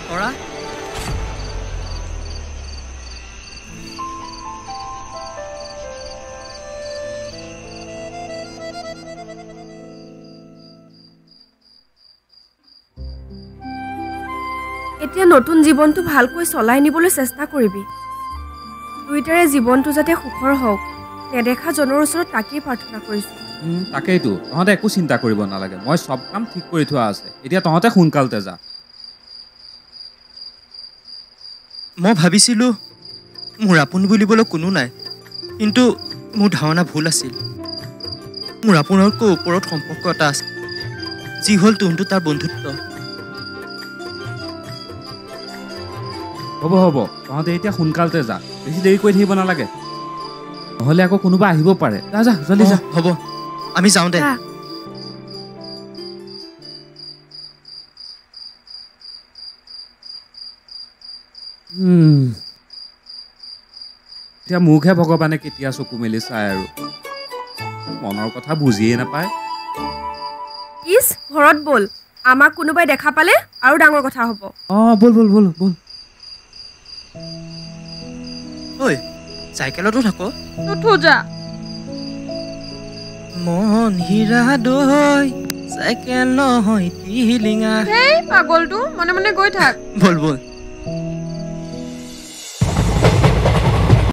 তৰা এতিয়া নতুন জীৱনটো ভালকৈ চলাই নিবলৈ চেষ্টা কৰিবি দুইটাৰে জীৱনটো যাতে সুখৰ হওক নেদেখা জনৰ ওচৰত তাকেই প্ৰাৰ্থনা কৰিছোঁ তাকেইতো তহঁতে একো চিন্তা কৰিব নালাগে মই সব কাম ঠিক কৰি থোৱা আছে এতিয়া তহঁতে সোনকালতে যা মই ভাবিছিলোঁ মোৰ আপোন বুলিবলৈ কোনো নাই কিন্তু মোৰ ধাৰণা ভুল আছিল মোৰ আপোনাতকৈ ওপৰত সম্পৰ্ক এটা আছে যি হ'ল তোনটো তাৰ বন্ধুত্ব হ'ব হ'ব তহঁতে এতিয়া সোনকালতে যা বেছি দেৰি কৰি থাকিব নালাগে নহ'লে আকৌ কোনোবা আহিব পাৰে যা যা জলদি যা হ'ব আমি যাওঁ দে এতিয়া মোকহে ভগৱানে কেতিয়া চকু মেলি চায় আৰু মনৰ কথা বুজিয়ে নাপায় ইছ ঘৰত ব'ল আমাক কোনোবাই দেখা পালে আৰু ডাঙৰ কথা হ'ব ব'ল ব'ল ব'ল ব'ল ঐ চাইকেলতো থাক নুঠো যা মন হীৰা দৈ চাইকেল নহয় টিলিঙা সেই পাগলটো মনে মনে গৈ থাক ব'ল ব'ল